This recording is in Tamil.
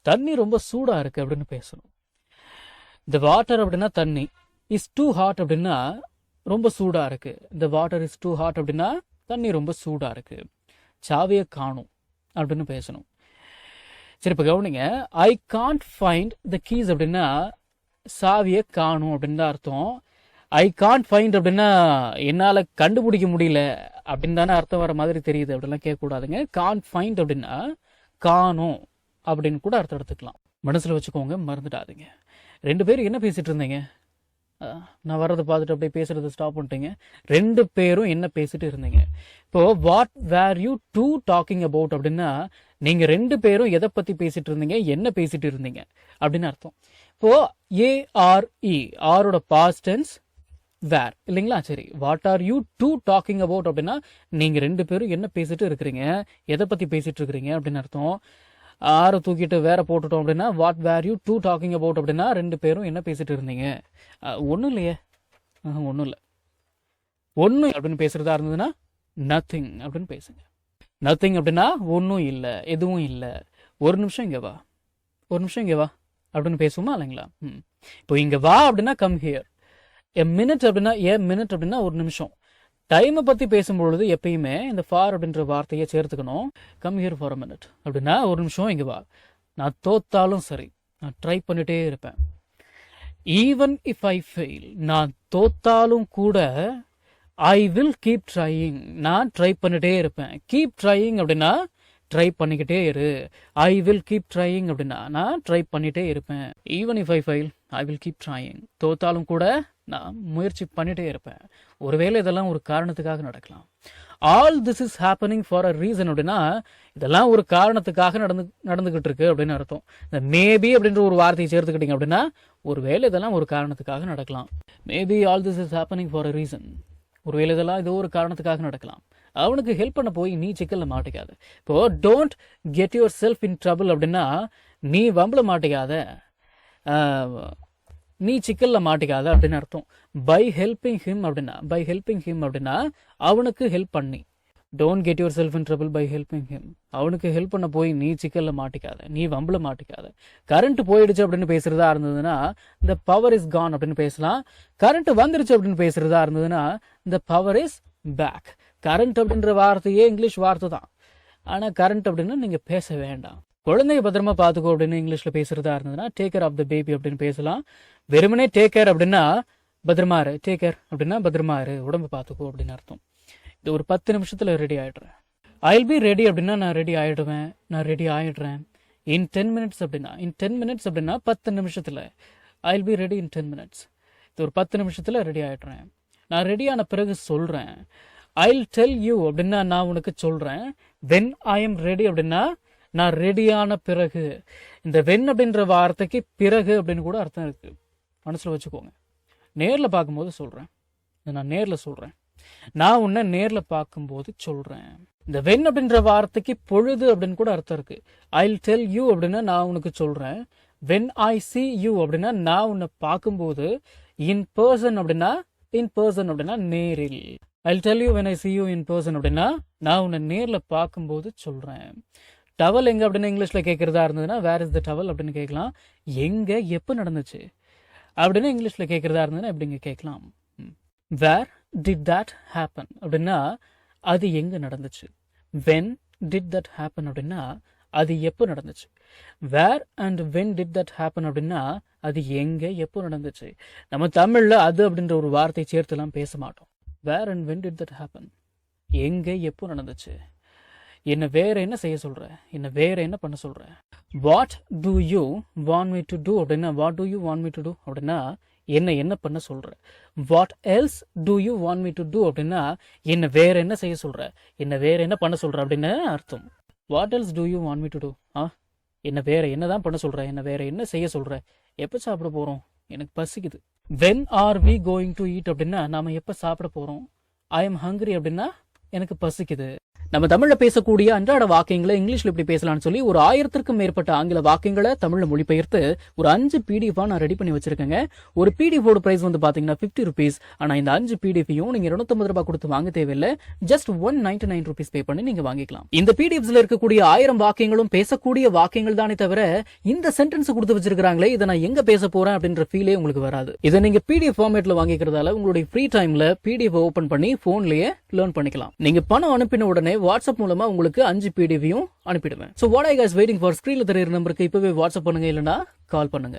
தண்ணி ரொம்ப சூடா இருக்கு அப்படின்னு பேசணும். இந்த வாட்டர் அப்படின்னா தண்ணி, இஸ் டூ ஹாட் அப்படின்னா ரொம்ப சூடா இருக்கு. இந்த வாட்டர் இஸ் டூ ஹாட் அப்படின்னா தண்ணி ரொம்ப சூடா இருக்கு. சாவியை காணும் அப்படின்னு பேசணும். சரி, இப்போ கவனிங்க. I can't find the keys அப்படின்னா சாவியை காணும் அப்படின்னு தான் அர்த்தம். ஐ கான்ட் ஃபைண்ட் அப்படின்னா என்னால் கண்டுபிடிக்க முடியல அப்படின்னு தானே அர்த்தம் வர மாதிரி தெரியுது. அப்படிலாம் கேட்கக்கூடாதுங்க. கான்ட் ஃபைண்ட் அப்படின்னா காணும் அப்படின்னு கூட அர்த்தம் எடுத்துக்கலாம். மனசில் வச்சுக்கோங்க, மறந்துடாதீங்க. 2 பேரும் என்ன பேசிட்டு இருந்தீங்க? நான் வர்றதை பார்த்துட்டு அப்படியே பேசுறதை ஸ்டாப் பண்ணிட்டீங்க. 2 பேரும் என்ன பேசிட்டு இருந்தீங்க? இப்போ what were you two talking about அப்படின்னா நீங்க 2 பேரும் எதை பத்தி பேசிட்டு இருந்தீங்க, என்ன பேசிட்டு இருந்தீங்க அப்படின்னு அர்த்தம். இப்போ ஏஆர்இ, ஆரோட பாஸ்ட் டென்ஸ் வேர் இல்லைங்களா? சரி, what are you two talking about அப்படின்னா நீங்க 2 பேரும் என்ன பேசிட்டு இருக்கிறீங்க, எதை பத்தி பேசிட்டு இருக்கிறீங்க அப்படின்னு அர்த்தம். ஆறு தூக்கிட்டு வேற போட்டுட்டோம் அப்படின்னா what were you two talking about அப்படின்னா 2 பேரும் என்ன பேசிட்டு இருந்தீங்க? ஒன்றும் இல்லையே, ஒன்றும் இல்லை. ஒன்று அப்படின்னு பேசுறதா இருந்ததுன்னா நத்திங் அப்படின்னு பேசுங்க. நத்திங் அப்படின்னா ஒன்றும் இல்லை, எதுவும் இல்லை. ஒரு நிமிஷம் இங்கே வா, ஒரு நிமிஷம் இங்கே வா அப்படின்னு பேசுவோமா இல்லைங்களா? இப்போ இங்கே வா அப்படின்னா கம் ஹியர். எ மினிட் அப்படின்னா மினிட் அப்படின்னா ஒரு நிமிஷம். டைமை பற்றி பேசும்பொழுது எப்பயுமே இந்த ஃபார் அப்படின்ற வார்த்தையை சேர்த்துக்கணும். Come here for a minute அப்படின்னா ஒரு நிமிஷம் இங்கே வா. நான் தோத்தாலும் சரி, நான் ட்ரை பண்ணிட்டே இருப்பேன். ஈவன் இஃப் ஐ ஃபெயில், நான் தோத்தாலும் கூட ஐ வில் கீப் ட்ரையிங், நான் ட்ரை பண்ணிட்டே இருப்பேன். கீப் ட்ரையிங் அப்படின்னா ட்ரை பண்ணிக்கிட்டே இரு. ஐ வில் கீப் ட்ரையிங் அப்படின்னா நான் ட்ரை பண்ணிட்டே இருப்பேன். Even if I fail I will keep trying, தோத்தாலும் கூட நான் முயற்சி பண்ணிட்டே இருப்பேன். ஒருவேளை இதெல்லாம் ஒரு காரணத்துக்காக நடக்கலாம். All this is happening for a reason அப்படின்னா இதெல்லாம் ஒரு காரணத்துக்காக நடந்துகிட்டு இருக்கு அப்படின்னு அர்த்தம். இந்த மேபி அப்படின்ற ஒரு வார்த்தையை சேர்த்துக்கிட்டீங்க அப்படின்னா ஒருவேளை இதெல்லாம் ஒரு காரணத்துக்காக நடக்கலாம். Maybe all this is happening for a reason, ஒருவேளை இதெல்லாம் ஏதோ ஒரு காரணத்துக்காக நடக்கலாம். அவனுக்கு ஹெல்ப் பண்ண போய் நீ சிக்கல்ல மாட்டிக்காத. இப்போ don't get yourself in trouble அப்படின்னா நீ வம்பள மாட்டிக்காத, நீ சிக்கல்ல மாட்டிக்காத அப்படின்னு அர்த்தம். பை ஹெல்பிங் ஹிம் அப்படின்னா அவனுக்கு ஹெல்ப் பண்ணி. Don't get yourself in trouble by helping him, அவனுக்கு ஹெல்ப் பண்ண போய் நீ சிக்கல்ல மாட்டிக்காத, நீ வம்பள மாட்டிக்காத. கரண்ட் போயிடுச்சு அப்படின்னு பேசுறதா இருந்ததுன்னா இந்த பவர் இஸ் கான் அப்படின்னு பேசலாம். கரண்ட் வந்துருச்சு அப்படின்னு பேசுறதா இருந்ததுன்னா இந்த பவர் இஸ் பேக். கரண்ட் அப்படின்ற வார்த்தையே இங்கிலீஷ் வார்த்தை தான், ஆனா கரண்ட் அப்படின்னா நீங்க பேச வேண்டாம். குழந்தைய பத்திரமா பார்த்துக்கோ அப்படின்னு இங்கிலீஷ்ல பேசுறதா இருந்ததுன்னா take care of the baby அப்படின்னு பேசலாம். வெறுமனே டேக் கேர் அப்படின்னா பத்திரமா இரு, டேக் கேர் அப்படின்னா பத்திரமா இரு, உடம்பு பார்த்துக்கோ அப்படின்னு அர்த்தம். இது ஒரு 10 நிமிஷத்துல ரெடி ஆயிடுறேன். ஐல் பி ரெடி அப்படின்னா நான் ரெடி ஆயிடுவேன், நான் ரெடி ஆயிடுறேன். இன் 10 மினிட்ஸ் அப்படின்னா 10 நிமிஷத்துல. I'll be ready in 10 minutes. இது ஒரு 10 நிமிஷத்துல ரெடி ஆயிடுறேன். நான் ரெடியான பிறகு சொல்றேன். ஐல் டெல் யூ அப்படின்னா நான் உனக்கு சொல்றேன். வென் ஐ எம் ரெடி அப்படின்னா நான் ரெடியான பிறகு. இந்த வென் அப்படின்ற வார்த்தைக்கு பிறகு அப்படின்னு கூட அர்த்தம் இருக்கு, மனசுல வச்சுக்கோங்க. நேர்ல பார்க்கும்போது சொல்றேன், நான் நேர்ல சொல்றேன், நான் உன்னை நேர்ல பார்க்கும்போது சொல்றேன். இந்த வென் அப்படின்ற வார்த்தைக்கு பொழுது அப்படின்னு கூட அர்த்தம் இருக்கு. ஐல் டெல் யூ அப்படின்னா நான் உனக்கு சொல்றேன். வென் ஐ see you அப்படின்னா நான் உன்னை பார்க்கும்போது. இன் பர்சன் அப்படின்னா நேரில். ஐல் tell you when I see you in person அப்படின்னா நான் உன்னை நேர்ல பார்க்கும்போது சொல்றேன். டவல் எங்க அப்படின்னு இங்கிலீஷ்ல கேட்கறதா இருந்ததுன்னா வேர் இஸ் த டவல் அப்படின்னு கேட்கலாம். எங்க எப்போ நடந்துச்சு அப்படின்னு இங்கிலீஷ்ல கேட்கறதா இருந்ததுன்னா எப்படிங்க கேட்கலாம். வேர் டிட் தட் ஹேப்பன் அப்படின்னா அது எங்க நடந்துச்சு. வென் டிட் தட் ஹேப்பன் அப்படின்னா அது எப்போ நடந்துச்சு. Where and when did that happen அப்படின்னா அது எங்க எப்போ நடந்துச்சு. நம்ம தமிழ்ல அது அப்படின்ற ஒரு வார்த்தை சேர்த்துலாம் பேச மாட்டோம். Where and when did that happen, எங்க எப்போ நடந்துச்சு. என்ன வேற என்ன செய்ய சொல்ற, என்ன வேற என்ன பண்ண சொல்ற. What do you want me to do அப்படின்னா what do you want me to do அப்படின்னா என்ன பண்ண சொல்ற. What else do you want me to do அப்படின்னா என்ன வேற என்ன செய்ய சொல்ற, என்ன வேற என்ன பண்ண சொல்ற அப்படின்னு அர்த்தம். What else do you want me to do, என்ன வேற என்னதான் பண்ண சொல்ற, என்ன வேற என்ன செய்ய சொல்ற. எப்ப சாப்பிட போறோம், எனக்கு பசிக்குது. When are we going to eat அப்படின்னா நாம எப்ப சாப்பிட போறோம். ஐ எம் ஹங்கிரி அப்படின்னா எனக்கு பசிக்குது. நம்ம தமிழ்ல பேசக்கூடிய அன்றாட வாக்கியங்களை இங்கிலீஷ்ல இப்படி பேசலாம்னு சொல்லி ஒரு 1000க்கும் மேற்பட்ட ஆங்கில வாக்கியங்களை தமிழ்ல மொழிபெயர்த்து ஒரு 5 பிடிஎஃப் நான் ரெடி பண்ணி வச்சிருக்கேங்க. ஒரு பிடிஎஃப் பிரைஸ் வந்து பாத்தீங்கன்னா 50 rupees. ஆனா இந்த 5 பிடிஎஃபையும் நீங்க 250 ரூபாய் கொடுத்து வாங்க தேவையில்லை. ஜஸ்ட் 199 rupees பே பண்ணி நீங்க வாங்கிக்கலாம். இந்த பிடிஎஃப்ஸ்ல இருக்கக்கூடிய 1000 வாக்கியங்களும் பேசக்கூடிய வாக்கியங்கள் தானே தவிர இந்த சென்டென்ஸ் கொடுத்து வச்சிருக்காங்களே இதை நான் எங்க பேச போறேன் அப்படின்ற ஃபீலே உங்களுக்கு வராது. இதை நீங்க பிடிஎஃப் ஃபார்மேட்ல வாங்கிக்கிறதால உங்களுடைய ஃப்ரீ டைம்ல பிடிஎஃப் ஓபன் பண்ணி போன்லயே லேர்ன் பண்ணிக்கலாம். நீங்க பணம் அனுப்பின உடனே வாட்ஸ்அப் மூலமா உங்களுக்கு 5 பிடிஎஃபையும் அனுப்பிடுவேன். So what are you guys waiting for? ஸ்கிரீன்ல தெரியுற நம்பருக்கு இப்பவே வாட்ஸ்அப் பண்ணுங்க, இல்லனா கால் பண்ணுங்க.